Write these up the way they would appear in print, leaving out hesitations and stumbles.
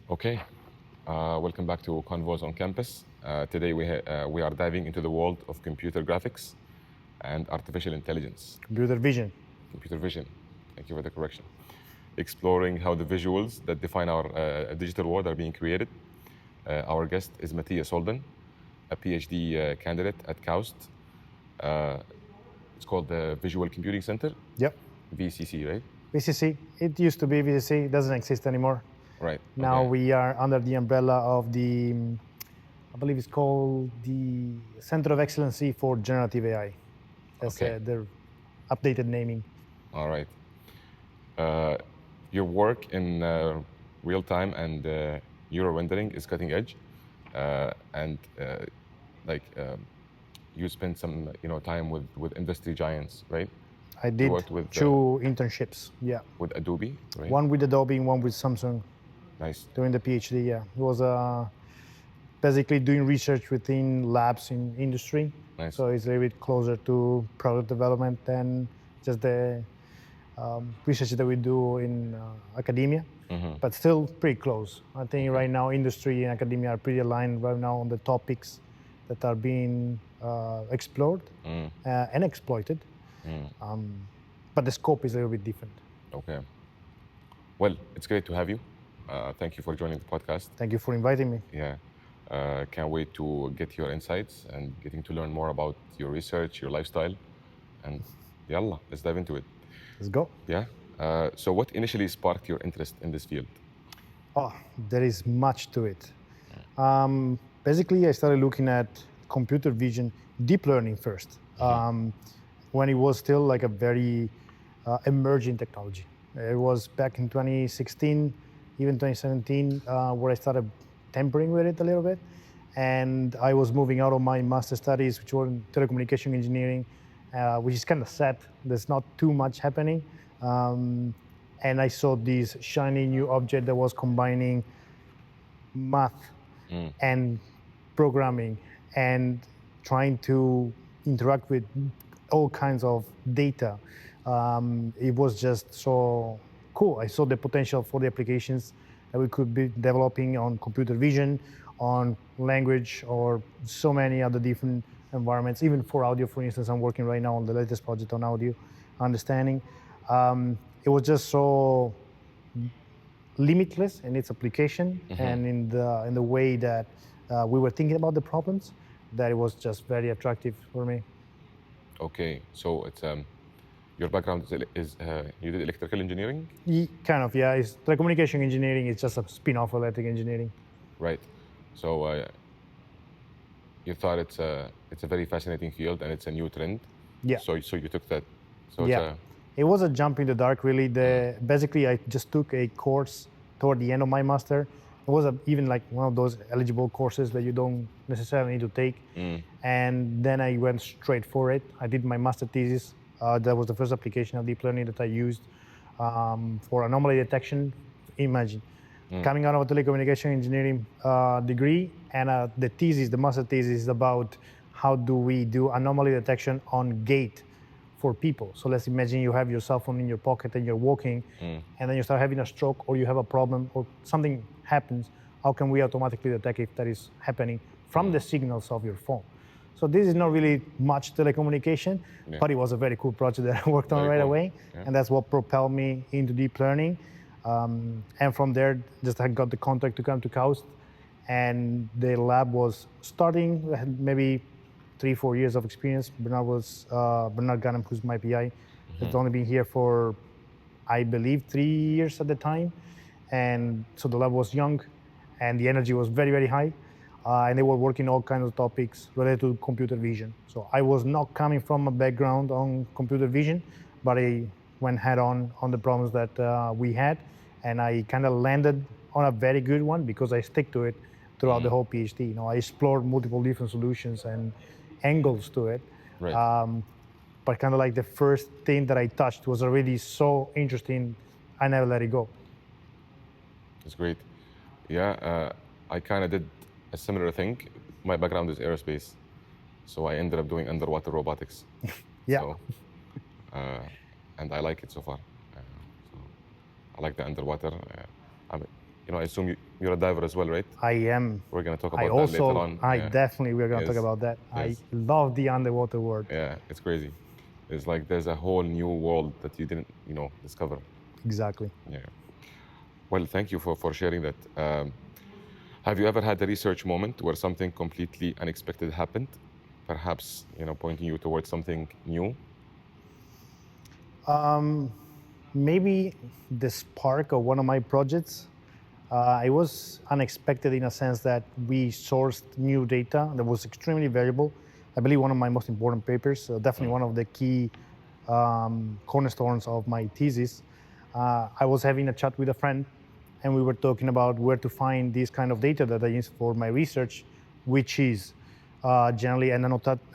Okay, welcome back to Convos on campus. Today we are diving into the world of computer graphics and artificial intelligence. Computer vision. Computer vision, thank you for the correction. Exploring how the visuals that define our digital world are being created. Our guest is Mattia Soldan, a PhD candidate at KAUST. It's called the Visual Computing Center, Yep. VCC, right? VCC. It used to be VCC. It doesn't exist anymore. Right. Now okay. we are under the umbrella of the, I believe it's called the Center of Excellency for Generative AI. That's Okay. their updated naming. All right. Your work in real time and neural rendering is cutting edge, and you spent some time with industry giants, right? I You did worked with 2 internships. Yeah. with Adobe, right? One with Adobe and one with Samsung Nice. during the PhD. Yeah. It was basically doing research within labs in industry. Nice. So it's a little bit closer to product development than just the research that we do in academia, but still pretty close. I think right now industry and academia are pretty aligned right now on the topics that are being explored and exploited. But the scope is a little bit different. Okay. Well, it's great to have you. Thank you for joining the podcast. Thank you for inviting me. Yeah. Can't wait to get your insights and getting to learn more about your research, your lifestyle, and yalla, let's dive into it. Let's go. Yeah. So what initially sparked your interest in this field? Oh, there is much to it. Basically, I started looking at computer vision, deep learning first, when it was still like a very emerging technology. It was back in 2016, even 2017, where I started tampering with it a little bit. And I was moving out of my master studies, which were in telecommunication engineering, which is kind of sad. There's not too much happening. And I saw this shiny new object that was combining math and programming and trying to interact with all kinds of data. It was just so cool. I saw the potential for the applications that we could be developing on computer vision, on language, or so many other different environments. Even for audio, for instance, I'm working right now on the latest project on audio understanding. It was just so limitless in its application and in the way that we were thinking about the problems, that it was just very attractive for me. Okay, so it's your background is you did electrical engineering? Kind of, yeah. It's telecommunication engineering. It's just a spin-off of electric engineering. Right. So you thought it's a very fascinating field and it's a new trend. Yeah. So you took that. So yeah. It was a jump in the dark, really. Basically, I just took a course toward the end of my master. It was even like one of those eligible courses that you don't necessarily need to take. And then I went straight for it. I did my master thesis. That was the first application of deep learning that I used for anomaly detection. Imagine coming out of a telecommunication engineering degree, and the master thesis is about how do we do anomaly detection on gait for people. So let's imagine you have your cell phone in your pocket and you're walking, and then you start having a stroke or you have a problem or something happens. How can we automatically detect if that is happening from the signals of your phone? So this is not really much telecommunication, but it was a very cool project that I worked on right away, and that's what propelled me into deep learning. And from there, just I got the contract to come to KAUST, and the lab was starting. I had maybe 3-4 years of experience. Bernard Ghanem, who's my PI, has only been here for, I believe, 3 years at the time. And so the lab was young and the energy was very, very high. And they were working all kinds of topics related to computer vision. So I was not coming from a background on computer vision, but I went head on the problems that we had. And I kind of landed on a very good one because I stick to it throughout the whole PhD. I explored multiple different solutions and angles to it. Right. But kind of like the first thing that I touched was already so interesting, I never let it go. That's great. Yeah, I kind of did a similar thing. My background is aerospace, so I ended up doing underwater robotics. Yeah. So, and I like it so far. So I like the underwater. I I assume you're a diver as well, right? I am. We're going to talk I about that also, later on. I Yeah. definitely, we're going to Yes. talk about that. I Yes. love the underwater world. Yeah, it's crazy. It's like there's a whole new world that you didn't, discover. Exactly. Yeah. Well, thank you for sharing that. Have you ever had a research moment where something completely unexpected happened? Perhaps, pointing you towards something new? Maybe the spark of one of my projects. It was unexpected in a sense that we sourced new data that was extremely valuable. I believe one of my most important papers, definitely one of the key cornerstones of my thesis. I was having a chat with a friend, and we were talking about where to find this kind of data that I use for my research, which is generally an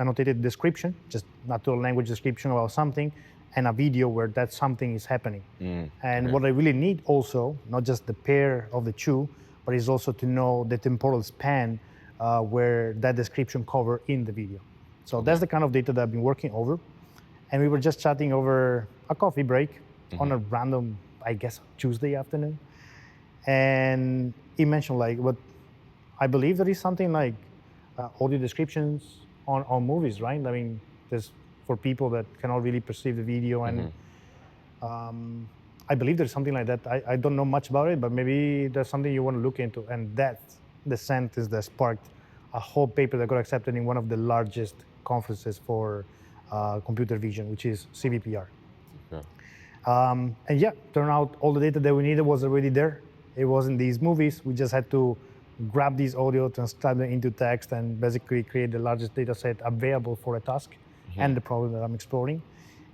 annotated description, just natural language description about something, and a video where that something is happening. And okay. what I really need also, not just the pair of the two, but is also to know the temporal span where that description cover in the video. So that's the kind of data that I've been working over. And we were just chatting over a coffee break on a random, I guess, Tuesday afternoon. And he mentioned like, what I believe there is something like audio descriptions on movies, right? I mean, there's for people that cannot really perceive the video, and I believe there's something like that. I don't know much about it, but maybe there's something you want to look into. And that's the sentence that sparked a whole paper that got accepted in one of the largest conferences for computer vision, which is CVPR. Yeah. And yeah, turned out all the data that we needed was already there. It wasn't these movies. We just had to grab these audio, transcribe them into text, and basically create the largest data set available for a task and the problem that I'm exploring.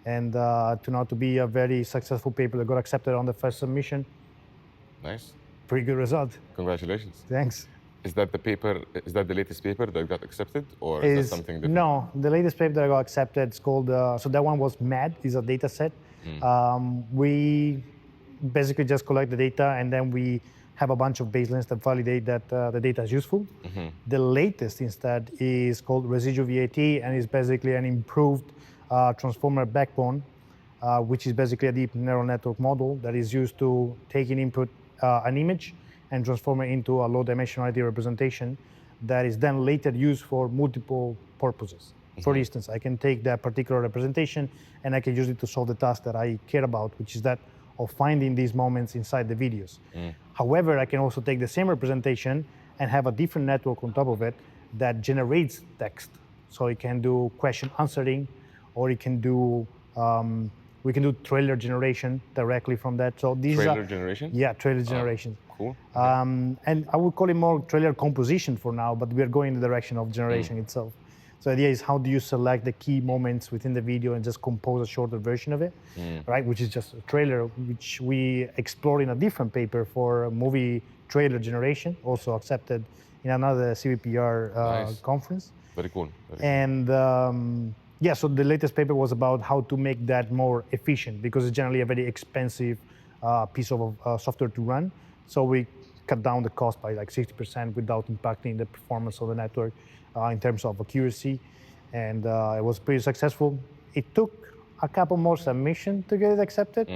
And turned out to be a very successful paper that got accepted on the first submission. Nice. Pretty good result. Congratulations. Thanks. Is that the latest paper that got accepted, or is that something different? No, the latest paper that I got accepted is called, so that one was MAD, is a data set. We basically just collect the data, and then we have a bunch of baselines that validate that the data is useful. The latest instead is called residual VAT, and is basically an improved transformer backbone, which is basically a deep neural network model that is used to take in input an image and transform it into a low dimensionality representation that is then later used for multiple purposes. For instance, I can take that particular representation and I can use it to solve the task that I care about, which is that of finding these moments inside the videos. However, I can also take the same representation and have a different network on top of it that generates text. So it can do question answering, or it can do we can do trailer generation directly from that. So these Trailer generation? Yeah, trailer generation. Cool. And I would call it more trailer composition for now, but we are going in the direction of generation itself. So the idea is, how do you select the key moments within the video and just compose a shorter version of it, right? Which is just a trailer, which we explore in a different paper for movie trailer generation, also accepted in another CVPR Nice. conference. Very cool. And yeah, so the latest paper was about how to make that more efficient, because it's generally a very expensive piece of software to run. So we cut down the cost by like 60% without impacting the performance of the network in terms of accuracy. And it was pretty successful. It took a couple more submissions to get it accepted,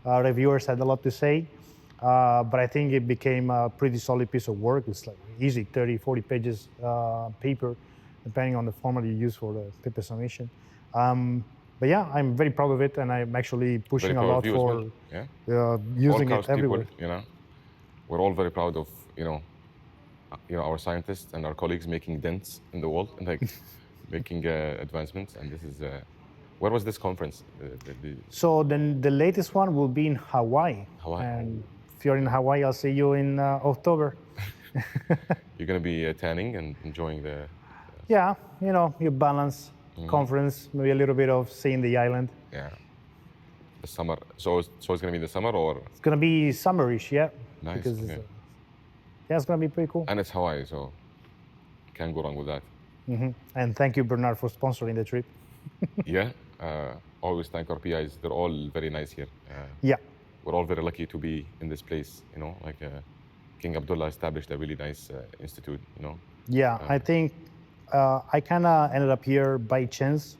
Reviewers had a lot to say. But I think it became a pretty solid piece of work. It's like easy 30, 40 pages paper, depending on the format you use for the paper submission. But yeah, I'm very proud of it, and I'm actually pushing a lot for using it everywhere. People, we're all very proud of our scientists and our colleagues making dents in the world and like making advancements. And this is where was this conference? So then the latest one will be in Hawaii. And if you're in Hawaii, I'll see you in October. You're gonna be tanning and enjoying the. Yeah, you balance conference, maybe a little bit of seeing the island. Yeah. The summer. So it's gonna be in the summer, or? It's gonna be summerish, yeah. Nice. Because it's gonna be pretty cool. And it's Hawaii, so can't go wrong with that. And thank you, Bernard, for sponsoring the trip. Yeah. Always thank our PIs. They're all very nice here. Yeah. We're all very lucky to be in this place. King Abdullah established a really nice institute. Yeah, I think I kind of ended up here by chance,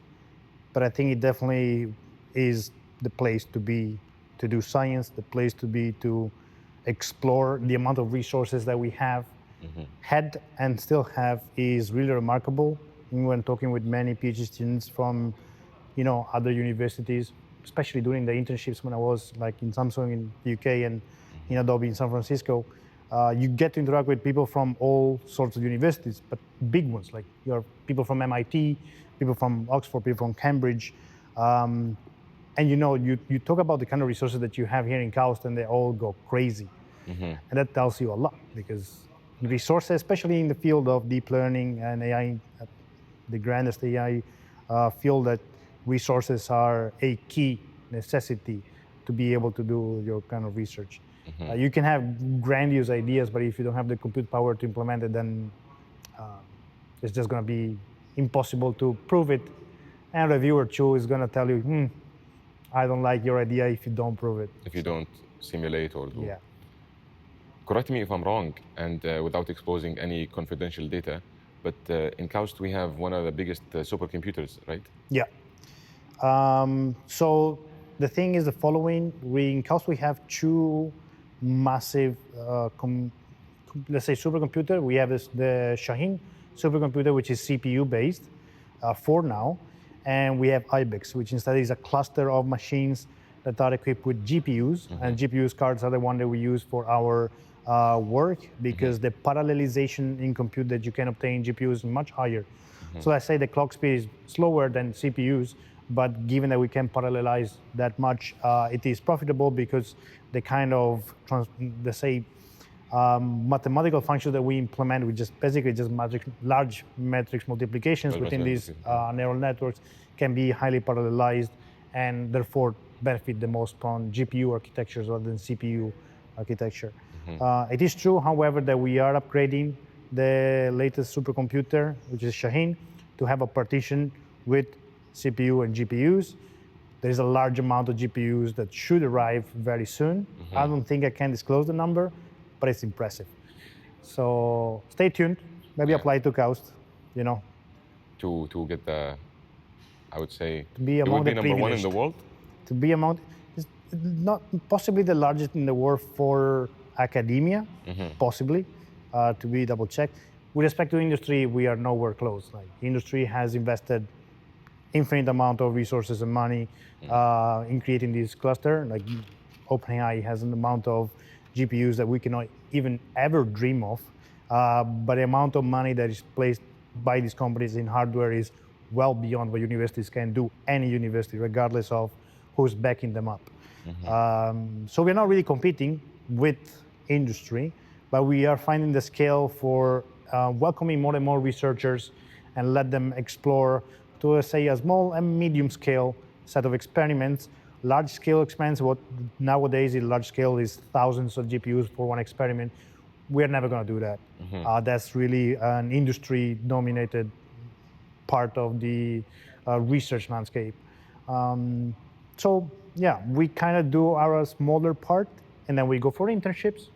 but I think it definitely is the place to be to do science, the place to be to explore the amount of resources that we have had and still have is really remarkable. When talking with many PhD students from, other universities, especially during the internships when I was like in Samsung in the UK and in Adobe in San Francisco, you get to interact with people from all sorts of universities, but big ones, like your people from MIT, people from Oxford, people from Cambridge. And you talk about the kind of resources that you have here in KAUST and they all go crazy. And that tells you a lot because resources, especially in the field of deep learning and AI, the grandest AI field, that resources are a key necessity to be able to do your kind of research. You can have grandiose ideas, but if you don't have the compute power to implement it, then it's just going to be impossible to prove it. And a reviewer too is going to tell you, I don't like your idea if you don't prove it. If you don't simulate or do. Yeah. Correct me if I'm wrong, and without exposing any confidential data, but in KAUST we have one of the biggest supercomputers, right? Yeah. So the thing is the following: in KAUST we have two massive, let's say, supercomputer. We have the Shaheen supercomputer, which is CPU based for now, and we have IBEX, which instead is a cluster of machines that are equipped with GPUs, and GPUs cards are the one that we use for our work because the parallelization in compute that you can obtain in GPUs is much higher. So I say the clock speed is slower than CPUs, but given that we can parallelize that much, it is profitable because the kind of, let's say, mathematical functions that we implement, we just basically just large matrix multiplications within these neural networks can be highly parallelized and therefore benefit the most on GPU architectures rather than CPU architecture. It is true, however, that we are upgrading the latest supercomputer, which is Shaheen, to have a partition with CPU and GPUs. There is a large amount of GPUs that should arrive very soon. I don't think I can disclose the number, but it's impressive. So stay tuned. Maybe apply to KAUST, To get the, I would say, to be it among would be the number one in the privileged. world. To be among, it's not possibly the largest in the world for academia, possibly, to be double checked. With respect to industry, we are nowhere close. Like industry has invested infinite amount of resources and money in creating this cluster. Like OpenAI has an amount of GPUs that we cannot even ever dream of. But the amount of money that is placed by these companies in hardware is well beyond what universities can do, any university, regardless of who's backing them up. So we're not really competing with industry, but we are finding the scale for welcoming more and more researchers and let them explore to, say, a small and medium scale set of experiments. Large scale experiments, what nowadays in large scale is thousands of GPUs for one experiment. We're never going to do that. That's really an industry dominated part of the research landscape. So yeah, we kind of do our smaller part and then we go for internships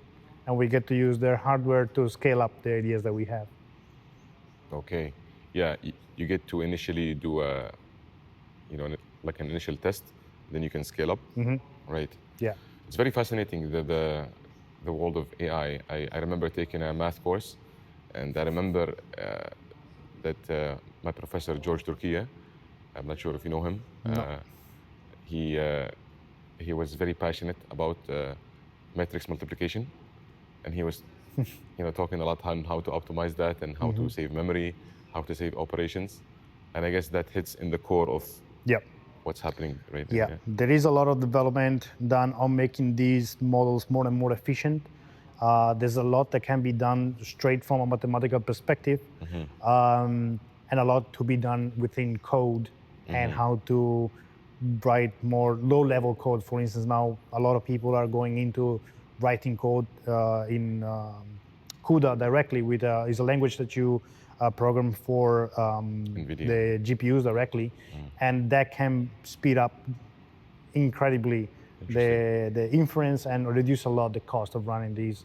and we get to use their hardware to scale up the ideas that we have. Okay. Yeah, you get to initially do a, like an initial test, then you can scale up, right? Yeah. It's very fascinating, the world of AI. I remember taking a math course, and I remember that my professor, George Turkiya, I'm not sure if you know him, No. he was very passionate about matrix multiplication, and he was talking a lot on how to optimize that and how to save memory, how to save operations. And I guess that hits in the core of what's happening right now. Yeah, there is a lot of development done on making these models more and more efficient. There's a lot that can be done straight from a mathematical perspective, and a lot to be done within code and how to write more low-level code. For instance, now a lot of people are going into writing code in CUDA directly, with is a language that you program for the GPUs directly, and that can speed up incredibly the inference and reduce a lot the cost of running these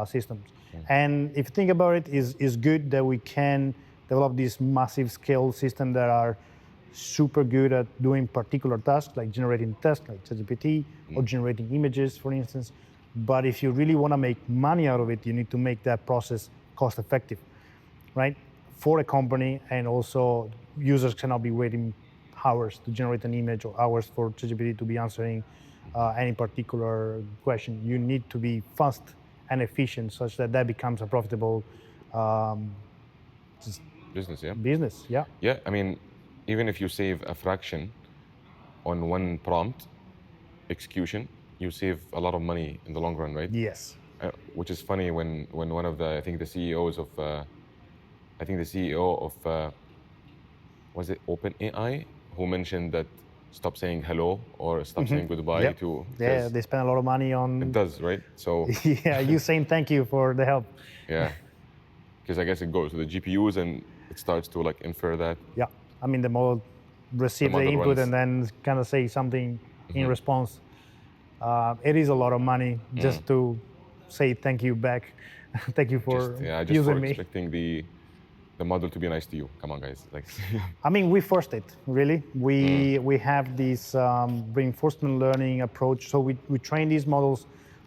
systems. And if you think about it, is good that we can develop these massive scale systems that are super good at doing particular tasks, like generating tests, like ChatGPT, or generating images, for instance. But if you really want to make money out of it, you need to make that process cost effective, right? For a company, and also users cannot be waiting hours to generate an image or hours for ChatGPT to be answering any particular question. You need to be fast and efficient such that that becomes a profitable Business, yeah. business. Yeah. Yeah, I mean, even if you save a fraction on one prompt execution, you save a lot of money in the long run, right? Yes. Which is funny when one of the, I think the CEOs of, I think the CEO of, was it OpenAI, who mentioned that stop saying hello or stop saying goodbye Yep. to, Yeah, because they spend a lot of money it on. does, right? So Yeah, you saying thank you for the help. yeah, because I guess it goes to the GPUs and it starts to like infer that. Yeah, I mean the model receives the mother input runs. and then kind of say something in response. It is a lot of money just to say thank you back. Thank you for Just for using me. expecting the model to be nice to you. Come on, guys. Like, I mean, we forced it, really. We have this reinforcement learning approach. So we train these models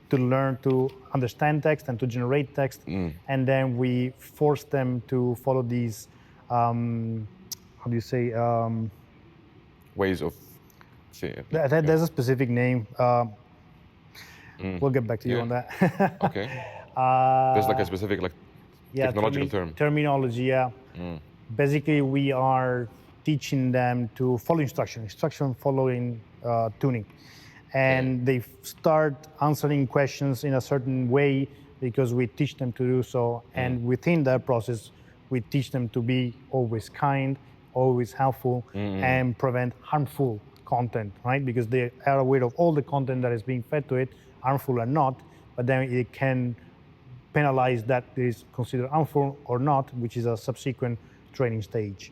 to learn to understand text and to generate text. And then we force them to follow these, how do you say, ways of saying it. Like, there's a specific name. We'll get back to you Yeah. on that. Okay. There's like a specific like Yeah, technological term. terminology, yeah. Basically, we are teaching them to follow instruction following tuning. And they start answering questions in a certain way because we teach them to do so. And within that process, we teach them to be always kind, always helpful, and prevent harmful content, right? Because they are aware of all the content that is being fed to it, harmful or not, but then it can penalize that is considered harmful or not, which is a subsequent training stage.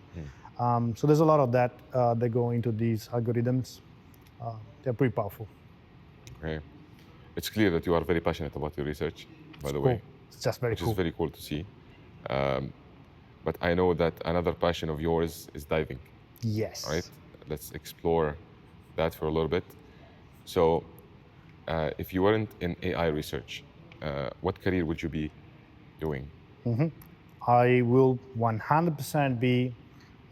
So there's a lot of that that go into these algorithms. They're pretty powerful. Okay. It's clear that you are very passionate about your research, by the Cool. way, It's just very which cool. is very cool to see. But I know that another passion of yours is diving, Yes. right? Let's explore that for a little bit. So, if you weren't in AI research, what career would you be doing? I will 100% be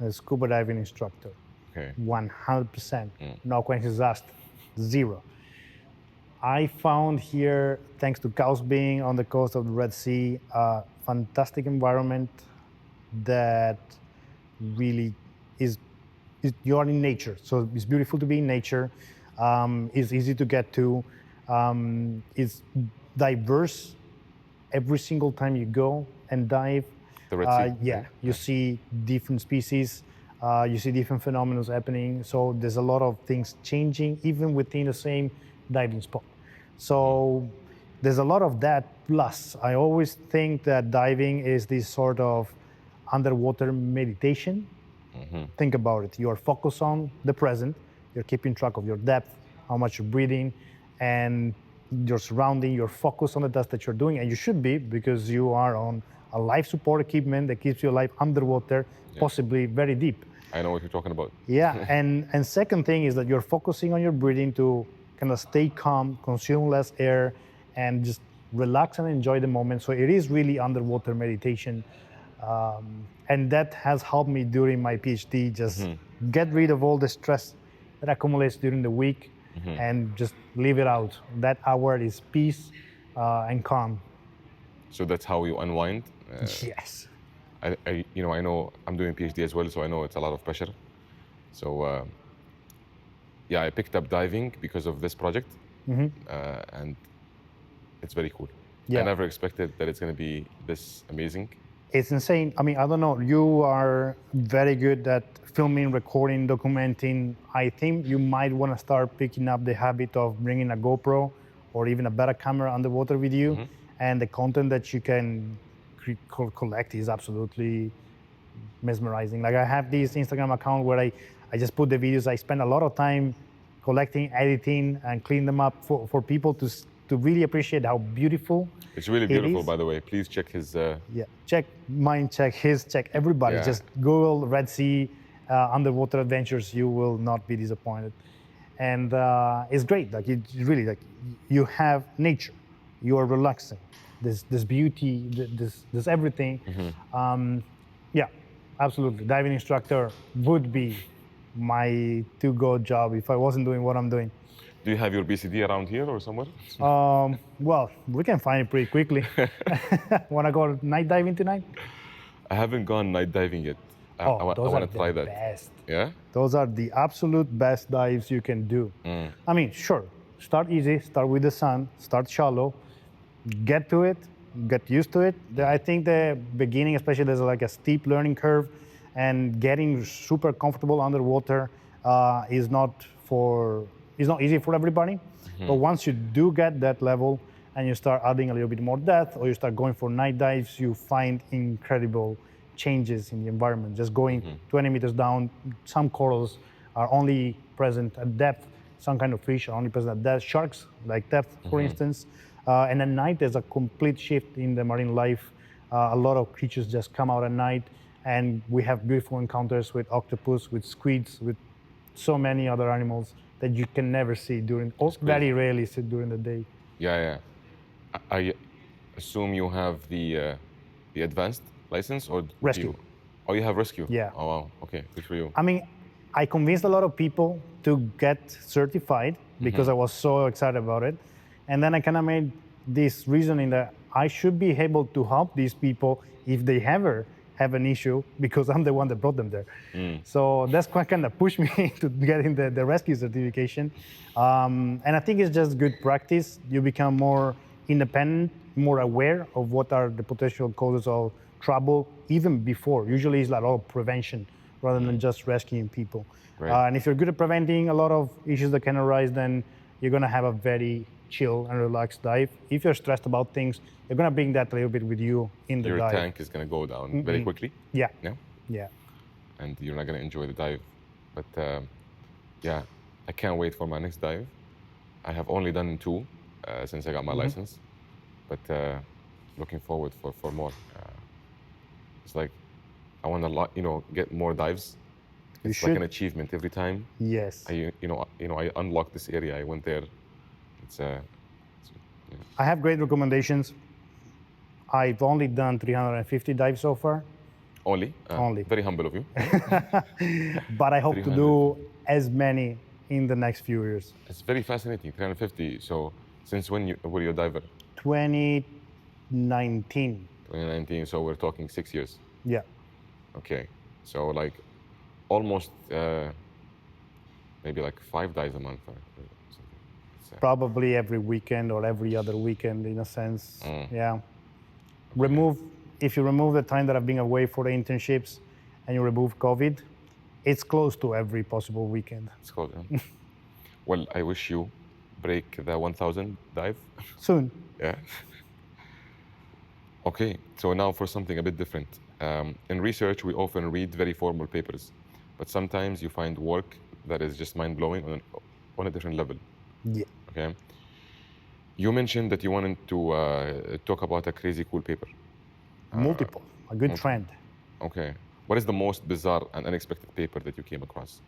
a scuba diving instructor. Okay. 100%. No questions asked. Zero. I found here, thanks to KAUST being on the coast of the Red Sea, a fantastic environment that really is you are in nature. So it's beautiful to be in nature. It's easy to get to. It's diverse every single time you go and dive. The Red Sea, Yeah, right? you see different species. You see different phenomena happening. So there's a lot of things changing even within the same diving spot. So there's a lot of that. Plus, I always think that diving is this sort of underwater meditation. Think about it. You're focused on the present. You're keeping track of your depth, how much you're breathing, and your surrounding. You're focused on the task that you're doing, and you should be because you are on a life support equipment that keeps you alive underwater, possibly very deep. I know what you're talking about. Yeah, and second thing is that you're focusing on your breathing to kind of stay calm, consume less air, and just relax and enjoy the moment. So it is really underwater meditation. And that has helped me during my PhD, just get rid of all the stress that accumulates during the week and just leave it out. That hour is peace and calm. So that's how you unwind. Yes. I know I'm doing PhD as well, so I know it's a lot of pressure. So yeah, I picked up diving because of this project, and it's very cool. Yeah. I never expected that it's going to be this amazing. It's insane. I mean, I don't know. You are very good at filming, recording, documenting. I think you might want to start picking up the habit of bringing a GoPro or even a better camera underwater with you. And the content that you can collect is absolutely mesmerizing. Like I have this Instagram account where I just put the videos. I spend a lot of time collecting, editing, and clean them up for people to really appreciate how beautiful. It's really beautiful, is. by the way. Please check his. Yeah, check mine, check his, check everybody. Yeah. Just Google Red Sea underwater adventures. You will not be disappointed, and it's great. Like it really, like you have nature. you are relaxing. This beauty, this everything. Yeah, absolutely. Diving instructor would be my to-go job if I wasn't doing what I'm doing. Do you have your BCD around here or somewhere? Well, we can find it pretty quickly. Want to go night diving tonight? I haven't gone night diving yet. I Oh, those want are to try the that. best. Yeah? Those are the absolute best dives you can do. I mean, sure, start easy, start with the sun, start shallow, get to it, get used to it. I think the beginning, especially, there's like a steep learning curve, and getting super comfortable underwater is not easy for everybody. But once you do get that level and you start adding a little bit more depth, or you start going for night dives, you find incredible changes in the environment. Just going 20 meters down, some corals are only present at depth. Some kind of fish are only present at depth. Sharks, like depth, for instance. And at night, there's a complete shift in the marine life. A lot of creatures just come out at night, and we have beautiful encounters with octopus, with squids, with so many other animals that you can never see during, or very rarely see during the day. Yeah. I assume you have the advanced license, or Rescue. Oh, you have rescue? Yeah. Oh, wow. Okay, good for you. I mean, I convinced a lot of people to get certified because I was so excited about it. And then I kind of made this reasoning that I should be able to help these people if they ever have an issue, because I'm the one that brought them there. So that's quite kind of pushed me to getting the rescue certification. And I think it's just good practice. You become more independent, more aware of what are the potential causes of trouble, even before. Usually it's like all prevention rather than just rescuing people. Right. And if you're good at preventing a lot of issues that can arise, then you're gonna have a very chill and relaxed dive. If you're stressed about things, you're gonna bring that a little bit with you in the Your dive. tank is going to go down very quickly. Yeah, Yeah? yeah. And you're not going to enjoy the dive. But yeah, I can't wait for my next dive. I have only done 2 since I got my license, but looking forward for more. It's like I want to get more dives. It's like an achievement every time. Yes. I unlocked this area. I went there. I have great recommendations. I've only done 350 dives so far, Only. Only. Very humble of you. but I hope to 300. do as many in the next few years. It's very fascinating. 350. So since when were you a diver? 2019. 2019. So we're talking 6 years. Yeah. Okay. So like almost maybe like 5 dives a month or something. Probably every weekend or every other weekend, in a sense. Yeah. If you remove the time that I've been away for the internships and you remove COVID, it's close to every possible weekend. It's called. Well, I wish you break the 1,000 dive. Soon. Yeah. Okay, so now for something a bit different. In research, we often read very formal papers, but sometimes you find work that is just mind-blowing on a different level. Yeah. Okay. You mentioned that you wanted to talk about a crazy cool paper. Multiple. A good trend. Okay. What is the most bizarre and unexpected paper that you came across?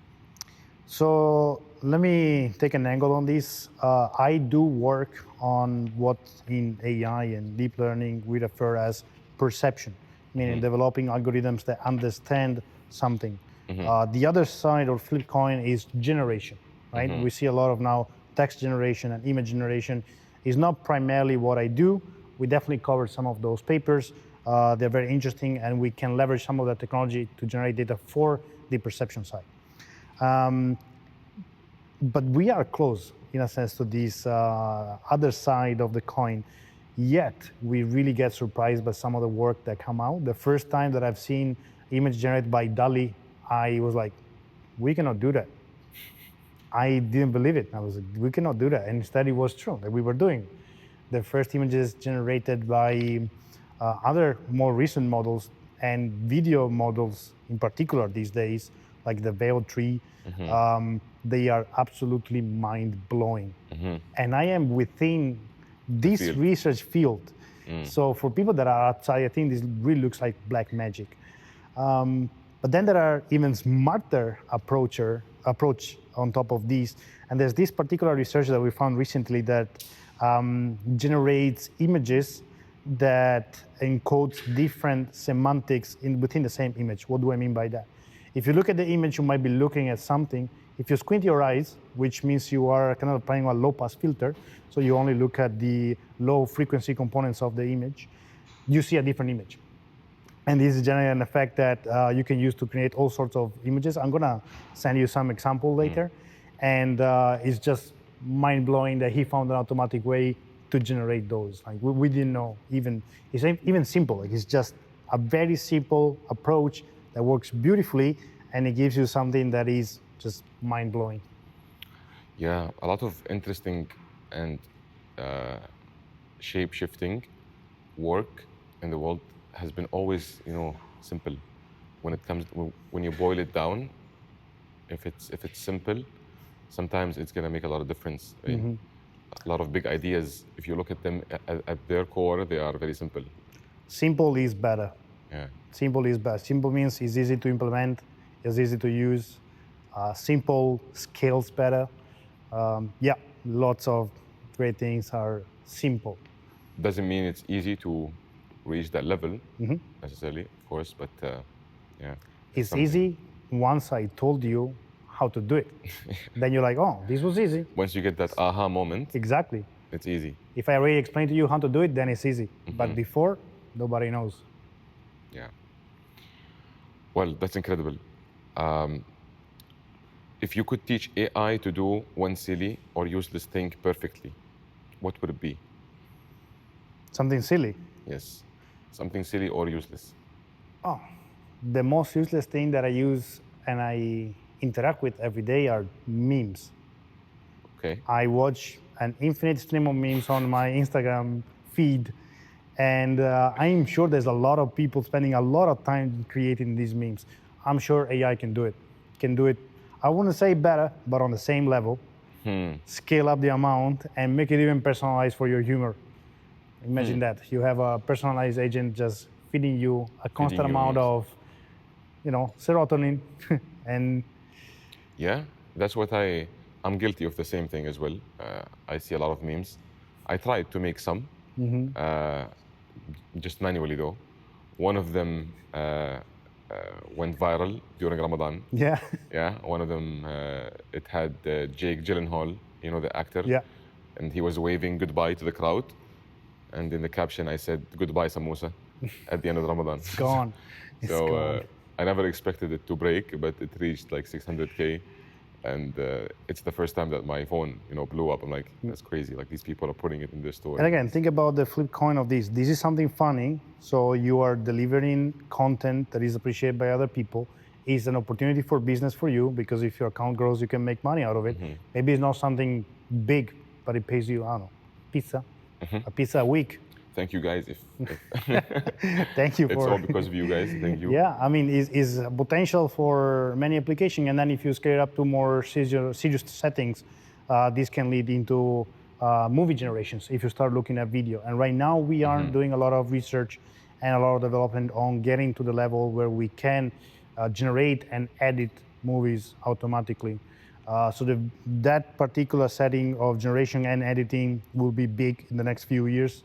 So let me take an angle on this. I do work on what in AI and deep learning we refer as perception, meaning developing algorithms that understand something. The other side or flip coin is generation, right? We see a lot of now text generation and image generation is not primarily what I do. We definitely cover some of those papers. They're very interesting, and we can leverage some of that technology to generate data for the perception side. But we are close, in a sense, to this other side of the coin. Yet, we really get surprised by some of the work that come out. The first time that I've seen image generated by DALL-E, I was like, we cannot do that. I didn't believe it. I was like, we cannot do that. And instead, it was true that we were doing. The first images generated by other more recent models and video models in particular these days, like the Veil tree, they are absolutely mind-blowing. And I am within this research field. So for people that are outside, I think this really looks like black magic. But then there are even smarter approach on top of these. And there's this particular research that we found recently that generates images that encodes different semantics within the same image. What do I mean by that? If you look at the image, you might be looking at something. If you squint your eyes, which means you are kind of applying a low-pass filter, so you only look at the low-frequency components of the image, you see a different image. And this is generally an effect that you can use to create all sorts of images. I'm gonna send you some example later. And it's just mind-blowing that he found an automatic way to generate those. Like we didn't know it's even simple. Like it's just a very simple approach that works beautifully, and it gives you something that is just mind-blowing. Yeah, a lot of interesting and shape-shifting work in the world has been always, simple. When you boil it down, if it's simple, sometimes it's gonna make a lot of difference. A lot of big ideas, if you look at them at their core, they are very simple. Simple is better. Yeah. Simple is best. Simple means it's easy to implement, it's easy to use. Simple scales better. Yeah, lots of great things are simple. Doesn't mean it's easy to reach that level necessarily, of course, but yeah. It's something. easy once I told you how to do it. Then you're like, oh, this was easy. Once you get that aha moment, Exactly. it's easy. If I already explained to you how to do it, then it's easy. But before, nobody knows. Yeah. Well, that's incredible. If you could teach AI to do one silly or useless thing perfectly, what would it be? Something silly. Yes. Something silly or useless. Oh, the most useless thing that I use and I interact with every day are memes. Okay. I watch an infinite stream of memes on my Instagram feed, and I'm sure there's a lot of people spending a lot of time creating these memes. I'm sure AI can do it. Can do it, I wouldn't say better, but on the same level. Scale up the amount and make it even personalized for your humor. Imagine that. You have a personalized agent just feeding you a constant amount memes. of, serotonin and Yeah, that's what I'm guilty of the same thing as well. I see a lot of memes. I tried to make some, just manually though. One of them went viral during Ramadan. yeah. Yeah, one of them, it had Jake Gyllenhaal, the actor. Yeah. And he was waving goodbye to the crowd. And in the caption, I said, goodbye, samosa, at the end of Ramadan. Gone. It's So gone. I never expected it to break, but it reached like 600K. And it's the first time that my phone, blew up. I'm like, that's crazy. Like these people are putting it in their store. And again, think about the flip coin of this. This is something funny. So you are delivering content that is appreciated by other people. It's an opportunity for business for you, because if your account grows, you can make money out of it. Maybe it's not something big, but it pays you, I don't know, pizza, a pizza a week. Thank you guys. If Thank you it's for all because of you guys. Thank you. Yeah, I mean, is potential for many applications, and then if you scale it up to more serious settings, this can lead into movie generations if you start looking at video. And right now we are doing a lot of research and a lot of development on getting to the level where we can generate and edit movies automatically. So that particular setting of generation and editing will be big in the next few years.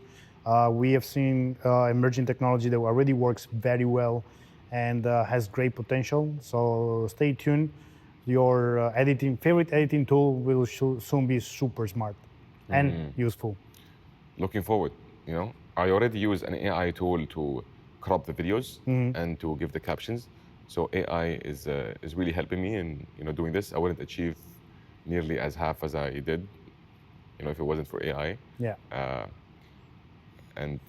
We have seen emerging technology that already works very well and has great potential. So stay tuned. Your favorite editing tool will soon be super smart and useful. Looking forward. I already use an AI tool to crop the videos and to give the captions. So AI is really helping me in doing this. I wouldn't achieve nearly as half as I did, if it wasn't for AI. Yeah. And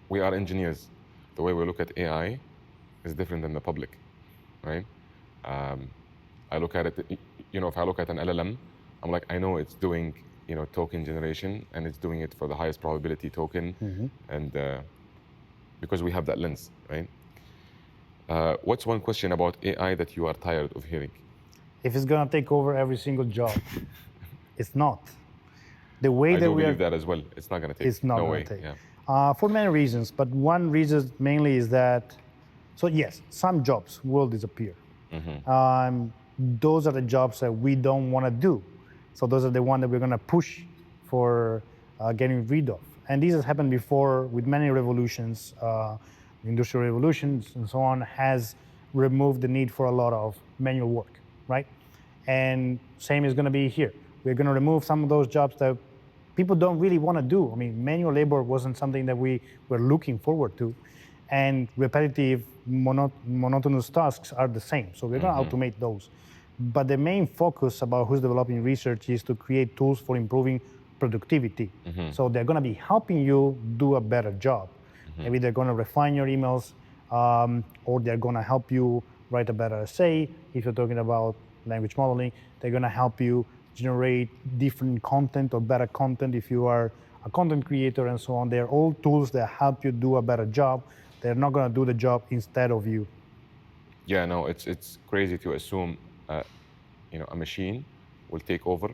we are engineers. The way we look at AI is different than the public, right? I look at it, if I look at an LLM, I'm like, I know it's doing, token generation, and it's doing it for the highest probability token, and because we have that lens, right? What's one question about AI that you are tired of hearing? If it's gonna take over every single job, it's not. The way I that do we believe are, that as well. It's not going to take. it's not no gonna way. take. Yeah. For many reasons, but one reason mainly is that, so yes, some jobs will disappear. Those are the jobs that we don't want to do. So those are the ones that we're going to push for getting rid of. And this has happened before with many revolutions, industrial revolutions and so on, has removed the need for a lot of manual work, right? And same is going to be here. We're going to remove some of those jobs that people don't really want to do. I mean, manual labor wasn't something that we were looking forward to, and repetitive, monotonous tasks are the same. So we're going to automate those. But the main focus about who's developing research is to create tools for improving productivity. So they're going to be helping you do a better job. Maybe they're going to refine your emails, or they're going to help you write a better essay. If you're talking about language modeling, they're going to help you generate different content or better content if you are a content creator and so on. They're all tools that help you do a better job. They're not going to do the job instead of you. Yeah, no, it's crazy to assume, a machine will take over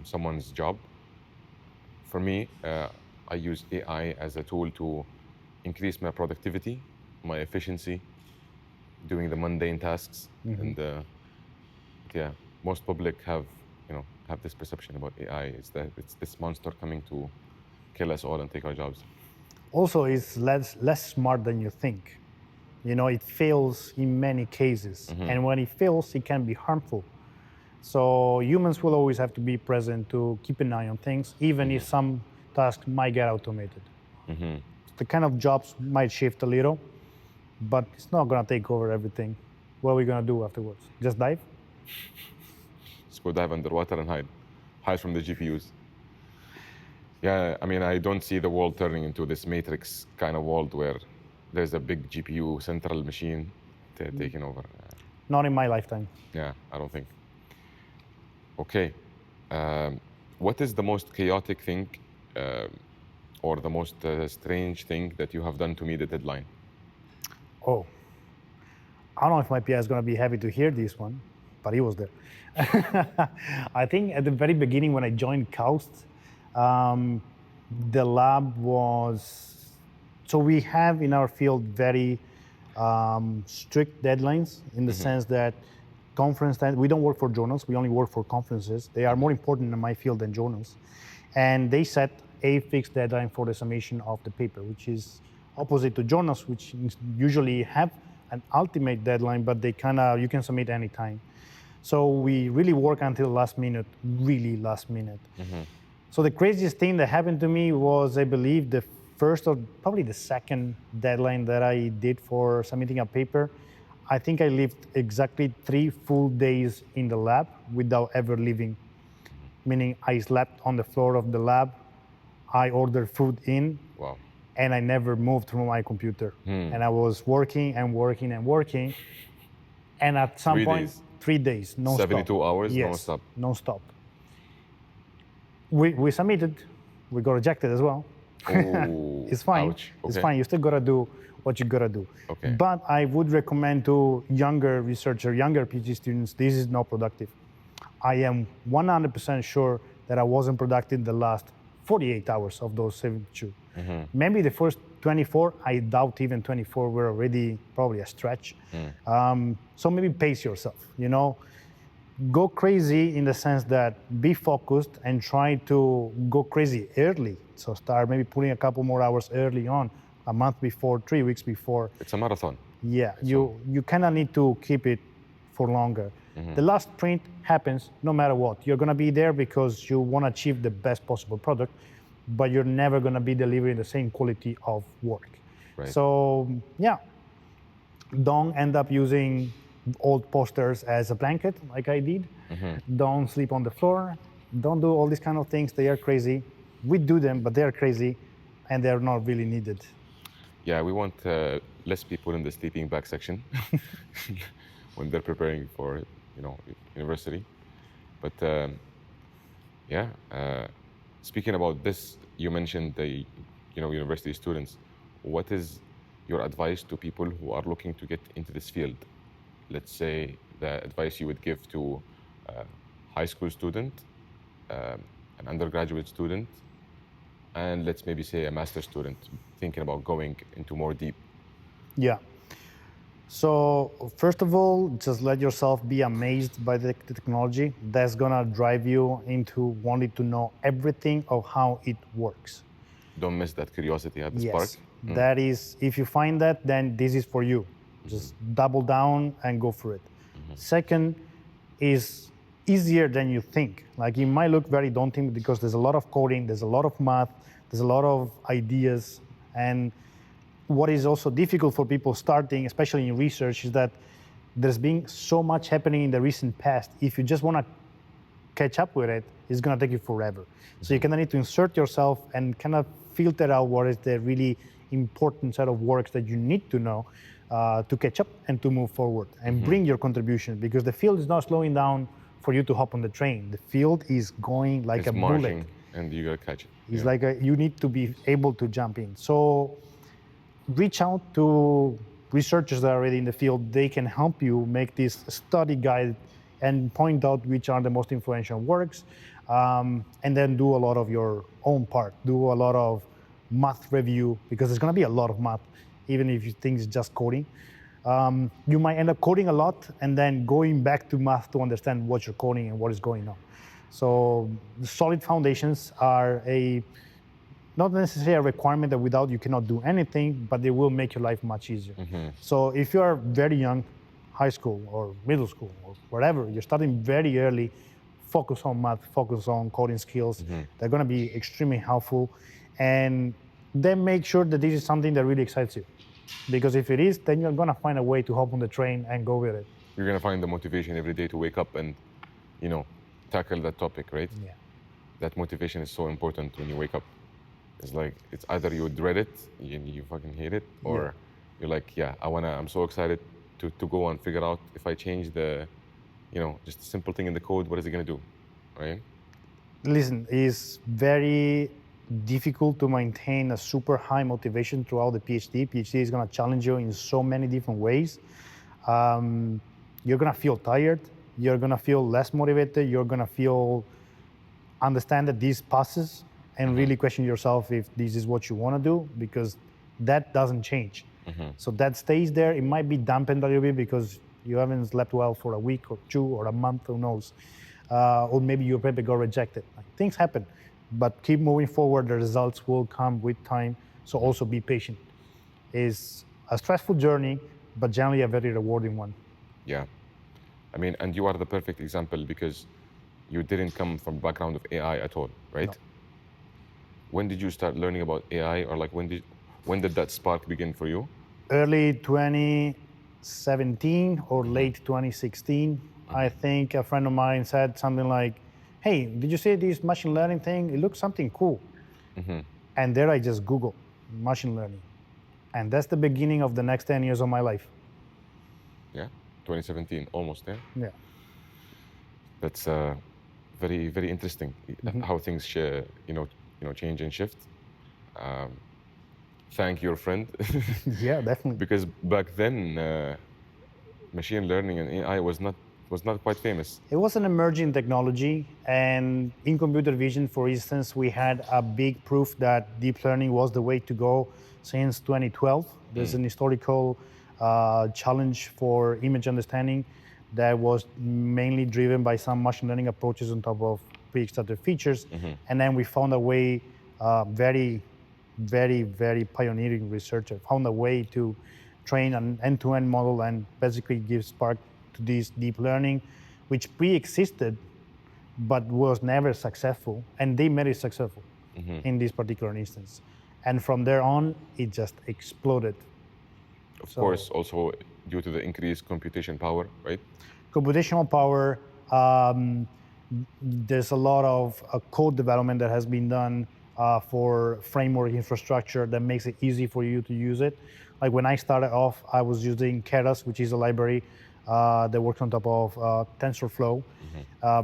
someone's job. For me, I use AI as a tool to increase my productivity, my efficiency, doing the mundane tasks, and yeah, most public have this perception about AI. It's that it's this monster coming to kill us all and take our jobs. Also, it's less smart than you think. It fails in many cases, and when it fails, it can be harmful. So humans will always have to be present to keep an eye on things, even if some tasks might get automated. The kind of jobs might shift a little, but it's not going to take over everything. What are we going to do afterwards? Just dive? Just go dive underwater and hide from the GPUs. Yeah, I mean, I don't see the world turning into this Matrix kind of world where there's a big GPU central machine taking over. Not in my lifetime. Yeah, I don't think. Okay. What is the most chaotic thing or the most strange thing that you have done to meet the deadline? Oh, I don't know if my PI is going to be happy to hear this one, but he was there. I think at the very beginning when I joined KAUST, the lab was, so we have in our field very strict deadlines in the sense that we don't work for journals, we only work for conferences. They are more important in my field than journals. And they set a fixed deadline for the submission of the paper, which is opposite to journals, which usually have an ultimate deadline, but you can submit anytime. So we really work until last minute, really last minute. So the craziest thing that happened to me was, I believe, the first or probably the second deadline that I did for submitting a paper. I think I lived exactly 3 full days in the lab without ever leaving. Meaning I slept on the floor of the lab, I ordered food in, Wow. and I never moved from my computer. And I was working and working and working. And at some 3 point, days. 3 days, non-stop. 72 hours, yes, non-stop. Non-stop. We submitted, we got rejected as well. Oh, It's fine. ouch. It's Okay. fine. You still gotta do what you gotta do. Okay. But I would recommend to younger researchers, younger PhD students, this is not productive. I am 100% sure that I wasn't productive the last 48 hours of those 72. Maybe the first 24, I doubt even 24 were already probably a stretch. So maybe pace yourself, Go crazy in the sense that be focused and try to go crazy early. So start maybe putting a couple more hours early on, a month before, 3 weeks before. It's a marathon. Yeah, you kind of need to keep it for longer. The last sprint happens no matter what. You're going to be there because you want to achieve the best possible product, but you're never going to be delivering the same quality of work. Right. So yeah, don't end up using old posters as a blanket like I did. Don't sleep on the floor. Don't do all these kind of things. They are crazy. We do them, but they are crazy and they're not really needed. Yeah, we want less people in the sleeping bag section when they're preparing for, university. But speaking about this, you mentioned the, university students. What is your advice to people who are looking to get into this field? Let's say the advice you would give to a high school student, an undergraduate student, and let's maybe say a master's student thinking about going into more deep. Yeah. So first of all, just let yourself be amazed by the technology. That's gonna drive you into wanting to know everything of how it works. Don't miss that curiosity at the spark. Yes, that is, if you find that, then this is for you. Just double down and go for it. Second is easier than you think. Like it might look very daunting because there's a lot of coding, there's a lot of math, there's a lot of ideas. And what is also difficult for people starting, especially in research, is that there's been so much happening in the recent past. If you just want to catch up with it, it's going to take you forever. So you kind of need to insert yourself and kind of filter out what is the really important set of works that you need to know to catch up and to move forward and bring your contribution, because the field is not slowing down for you to hop on the train. The field is going like It's a marching, bullet. and you gotta catch it. It's like you need to be able to jump in. So reach out to researchers that are already in the field. They can help you make this study guide and point out which are the most influential works, and then do a lot of your own part. Do a lot of math review, because there's going to be a lot of math, even if you think it's just coding. You might end up coding a lot and then going back to math to understand what you're coding and what is going on. So the solid foundations are not necessarily a requirement that without you cannot do anything, but they will make your life much easier. So if you are very young, high school or middle school or wherever, you're starting very early, focus on math, focus on coding skills. They're going to be extremely helpful. And then make sure that this is something that really excites you. Because if it is, then you're going to find a way to hop on the train and go with it. You're gonna find the motivation every day to wake up and, tackle that topic, right? Yeah. That motivation is so important when you wake up. It's like, it's either you dread it, you fucking hate it, or you're like, yeah, I'm so excited to go and figure out if I change the, just a simple thing in the code, what is it gonna do, right? Listen, it's very difficult to maintain a super high motivation throughout the PhD. PhD is gonna challenge you in so many different ways. You're gonna feel tired, you're gonna feel less motivated, you're gonna understand that this passes, and really question yourself if this is what you want to do, because that doesn't change. So that stays there. It might be dampened a little bit because you haven't slept well for a week or two or a month, who knows. Or maybe your paper got rejected. Like, things happen, but keep moving forward. The results will come with time. So also be patient. It's a stressful journey, but generally a very rewarding one. Yeah. I mean, and you are the perfect example because you didn't come from background of AI at all, right? No. When did you start learning about AI, or like when did that spark begin for you? Early 2017 or late 2016, I think a friend of mine said something like, hey, did you see this machine learning thing? It looks something cool. And there I just Googled machine learning. And that's the beginning of the next 10 years of my life. Yeah, 2017, almost there. Yeah. That's very, very interesting how things change and shift. Thank your friend. Yeah, definitely. Because back then, machine learning and AI was not quite famous. It was an emerging technology, and in computer vision, for instance, we had a big proof that deep learning was the way to go since 2012. There's an historical challenge for image understanding that was mainly driven by some machine learning approaches on top of pre-extracted features. And then we found a way, very, very pioneering researcher, found a way to train an end-to-end model and basically give spark to this deep learning, which pre-existed, but was never successful. And they made it successful in this particular instance. And from there on, it just exploded. Of course, also due to the increased computation power, right? Computational power, there's a lot of code development that has been done for framework infrastructure that makes it easy for you to use it. Like when I started off, I was using Keras, which is a library that works on top of TensorFlow. I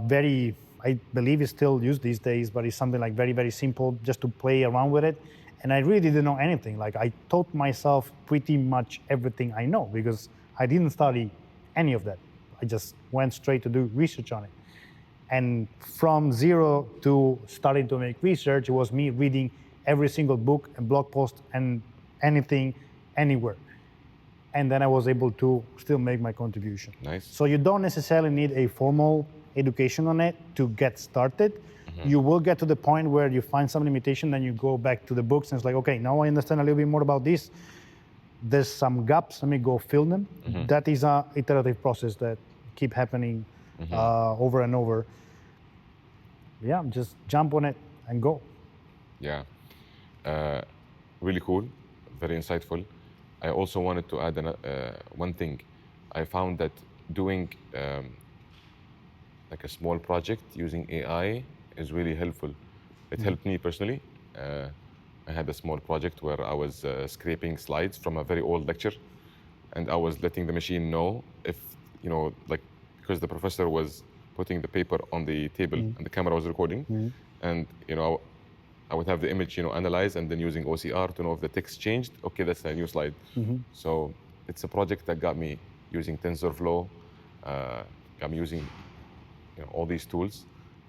believe it's still used these days, but it's something like very, very simple just to play around with it. And I really didn't know anything. Like I taught myself pretty much everything I know because I didn't study any of that. I just went straight to do research on it. And from zero to starting to make research, it was me reading every single book and blog post and anything, anywhere. and then I was able to still make my contribution. Nice. So you don't necessarily need a formal education on it to get started. You will get to the point where you find some limitation, then you go back to the books and it's like, okay, now I understand a little bit more about this. There's some gaps, let me go fill them. That is an iterative process that keep happening over and over. Yeah, just jump on it and go. Yeah, really cool, very insightful. I also wanted to add one thing. I found that doing like a small project using AI is really helpful. It helped me personally. I had a small project where I was scraping slides from a very old lecture, and I was letting the machine know if, like, because the professor was putting the paper on the table and the camera was recording, and I would have the image analyzed and then using OCR to know if the text changed. Okay, that's a new slide. So it's a project that got me using TensorFlow, got me using all these tools,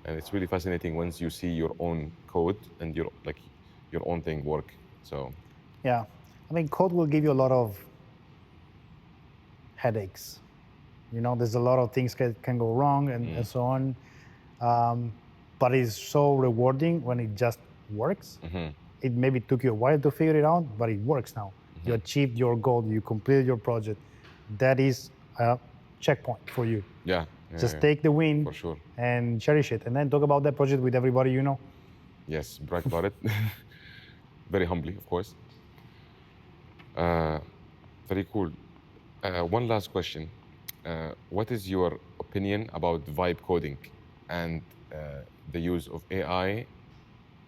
and it's really fascinating once you see your own code and your own thing work. So yeah, I mean, code will give you a lot of headaches. There's a lot of things can go wrong and so on. But it's so rewarding when it just works. It maybe took you a while to figure it out, but it works now. You achieved your goal, you completed your project. That is a checkpoint for you. yeah, Just take the win for sure. and cherish it. And then talk about that project with everybody you know. Yes, brag about it. Very humbly, of course. Very cool. One last question. What is your opinion about vibe coding and the use of AI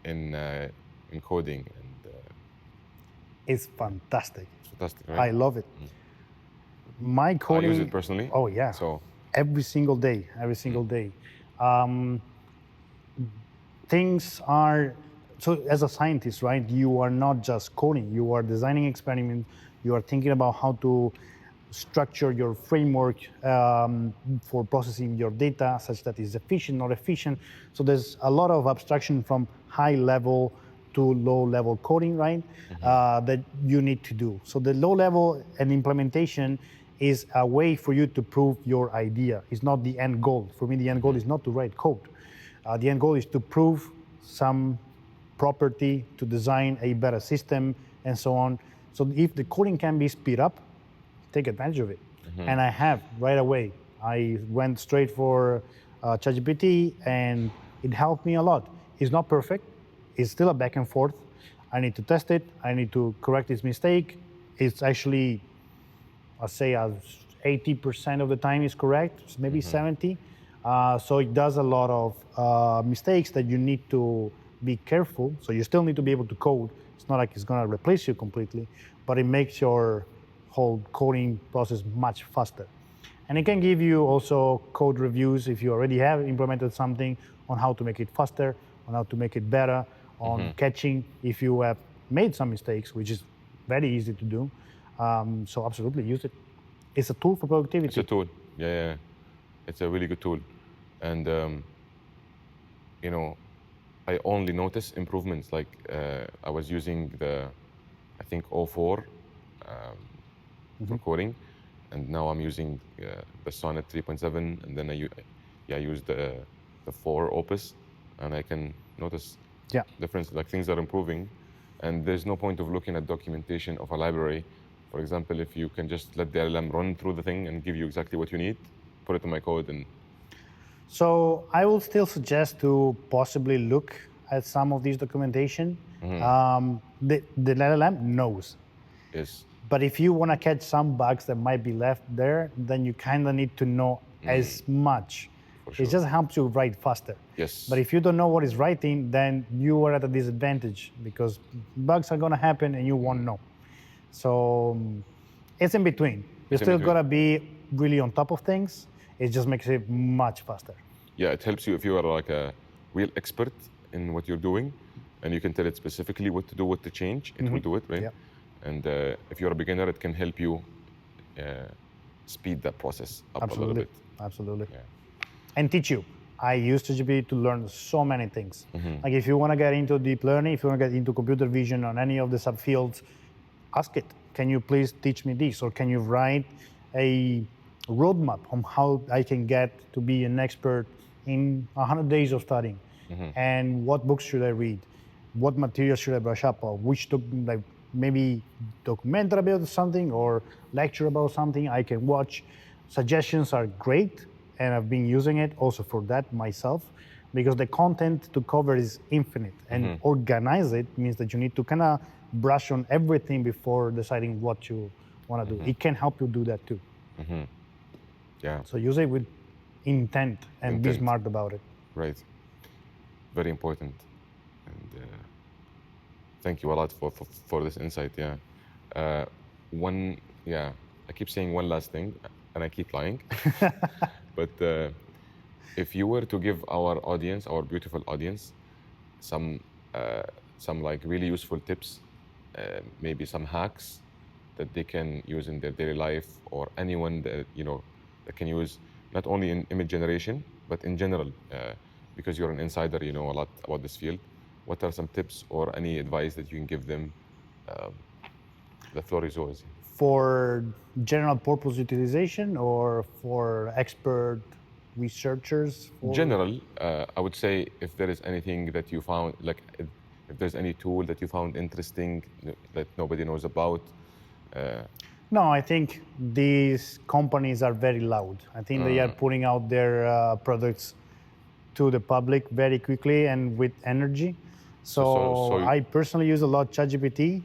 in coding? And It's fantastic. it's fantastic, right? I love it. My coding. I use it personally. Oh yeah. So Every single day. Every single day. Things are so. As a scientist, right? You are not just coding. You are designing experiments. You are thinking about how to structure your framework for processing your data such that it's efficient, not efficient. So there's a lot of abstraction from high level to low level coding, right? That you need to do. So the low level and implementation is a way for you to prove your idea. It's not the end goal. For me, the end goal is not to write code. The end goal is to prove some property, to design a better system, and so on. So if the coding can be speed up, take advantage of it. And I have right away. I went straight for ChatGPT, and it helped me a lot. It's not perfect. It's still a back and forth. I need to test it. I need to correct its mistake. It's actually, I'll say, 80% of the time is correct, maybe 70. So it does a lot of mistakes that you need to be careful. So you still need to be able to code. It's not like it's going to replace you completely, but it makes your whole coding process much faster. And it can give you also code reviews if you already have implemented something on how to make it faster, on how to make it better, on catching if you have made some mistakes, which is very easy to do. So absolutely use it. It's a tool for productivity. it's a tool. Yeah. It's a really good tool. And, I only notice improvements. Like I was using I think 04 for coding, and now I'm using the Sonnet 3.7, and then I use the 4 Opus, and I can notice difference. Like things are improving, and there's no point of looking at documentation of a library. For example, if you can just let the LLM run through the thing and give you exactly what you need, put it in my code, and So I will still suggest to possibly look at some of these documentation. The LLM knows. yes, But if you want to catch some bugs that might be left there, then you kind of need to know as much. sure. It just helps you write faster. yes, But if you don't know what is writing, then you are at a disadvantage because bugs are going to happen and you won't know. So it's in between. You still got to be really on top of things. It just makes it much faster. yeah, it helps you if you are like a real expert in what you're doing, and you can tell it specifically what to do, what to change. It will do it, right? Yeah. And if you're a beginner, it can help you speed that process up a little bit. Absolutely. Yeah. And teach you. I use ChatGPT to learn so many things. Like if you want to get into deep learning, if you want to get into computer vision on any of the subfields, ask it, can you please teach me this? Or can you write a roadmap on how I can get to be an expert in 100 days of studying? And what books should I read? What material should I brush up on? Like maybe documentary about something or lecture about something I can watch. Suggestions are great, and I've been using it also for that myself, because the content to cover is infinite, and organize it means that you need to kind of brush on everything before deciding what you want to do. It can help you do that too. Yeah, So use it with intent and be Intent. smart about it. right. Very important. And thank you a lot for this insight. Yeah. I keep saying one last thing, and I keep lying. But if you were to give our audience, our beautiful audience, some like really useful tips, maybe some hacks that they can use in their daily life, or anyone that that can use, not only in image generation but in general, because you're an insider, you know a lot about this field. What are some tips or any advice that you can give them? The floor is yours. For general purpose utilization or for expert researchers? General, I would say, if there is anything that you found, like if there's any tool that you found interesting that nobody knows about. No, I think these companies are very loud. I think they are putting out their products to the public very quickly and with energy. So I personally use a lot ChatGPT.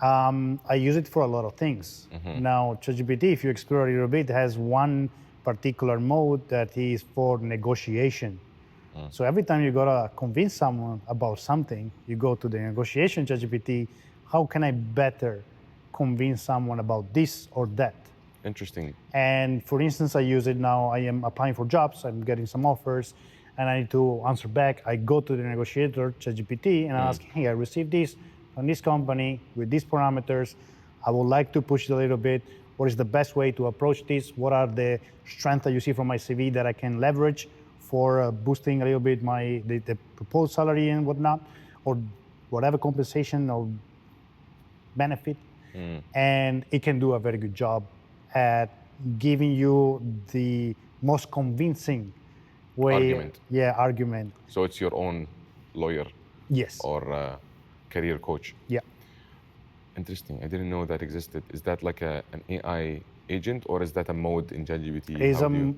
I use it for a lot of things. Now, ChatGPT, if you explore a little bit, has one particular mode that is for negotiation. So every time you gotta convince someone about something, you go to the negotiation ChatGPT. How can I better convince someone about this or that? Interesting. And for instance, I use it now. I am applying for jobs. I'm getting some offers, and I need to answer back. I go to the negotiator, ChatGPT, and I ask, hey, I received this from this company with these parameters. I would like to push it a little bit. What is the best way to approach this? What are the strengths that you see from my CV that I can leverage for boosting a little bit the proposed salary and whatnot, or whatever compensation or benefit? And it can do a very good job at giving you the most convincing way. Argument. Yeah, argument. So it's your own lawyer. Yes. Or career coach. Yeah. Interesting. I didn't know that existed. Is that like an AI agent, or is that a mode in ChatGPT?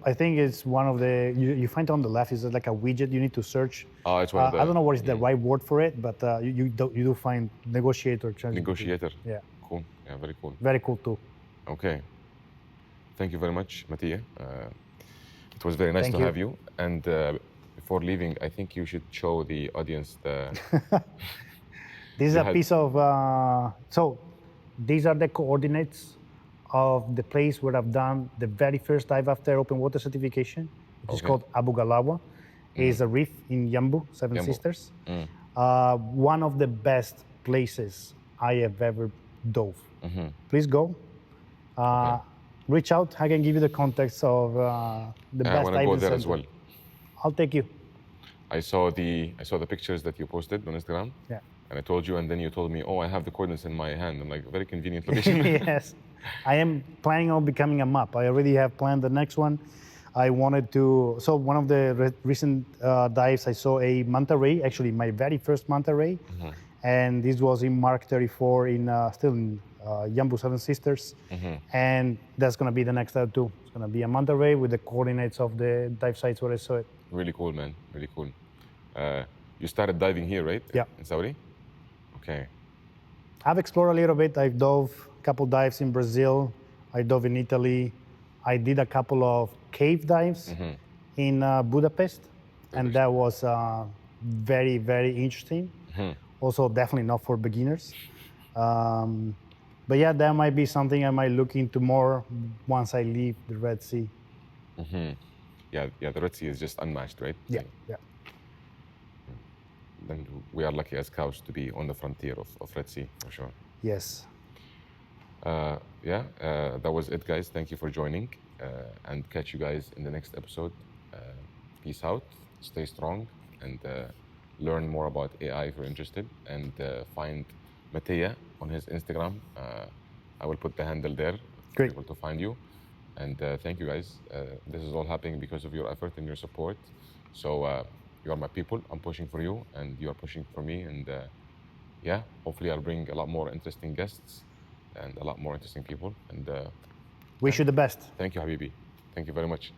I think it's one of the, you find on the left is like a widget you need to search. Oh, it's one of the. I don't know what is the right word for it, but you do find negotiator. ChatGPT. Negotiator. Yeah. Cool. Yeah, very cool. Very cool too. Okay. Thank you very much, Mattia. It was very nice to have you. And before leaving, I think you should show the audience the. This is a piece of, so these are the coordinates of the place where I've done the very first dive after open water certification, which is called Abu Galawa. It's a reef in Yambu, Seven Sisters. One of the best places I have ever dove. Please go. Reach out. I can give you the context of the best diving center. I want to go there as well. I'll take you. I saw the pictures that you posted on Instagram. Yeah. And I told you, and then you told me, oh, I have the coordinates in my hand. I'm like, very convenient location. Yes. I am planning on becoming a map. I already have planned the next one. I wanted to, so one of the recent dives, I saw a manta ray, actually my very first manta ray. And this was in Mark 34 still in Yambu Seven Sisters. And that's going to be the next dive too. It's going to be a manta ray with the coordinates of the dive sites where I saw it. Really cool, man. Really cool. You started diving here, right? Yeah. In Saudi? Okay. I've explored a little bit. I've dove a couple dives in Brazil. I dove in Italy. I did a couple of cave dives in Budapest. And that was very, very interesting. Also, definitely not for beginners. But yeah, that might be something I might look into more once I leave the Red Sea. Yeah, the Red Sea is just unmatched, right? Yeah, yeah. Then we are lucky as KAUST to be on the frontier of Red Sea, for sure. Yes. That was it, guys. Thank you for joining, and catch you guys in the next episode. Peace out, stay strong, and learn more about AI if you're interested, and find Mattia on his Instagram. I will put the handle there Great. for people to find you. And thank you guys. This is all happening because of your effort and your support. So you are my people. I'm pushing for you, and you are pushing for me. And yeah, hopefully I'll bring a lot more interesting guests and a lot more interesting people. And Wish you the best. thank you, Habibi. Thank you very much.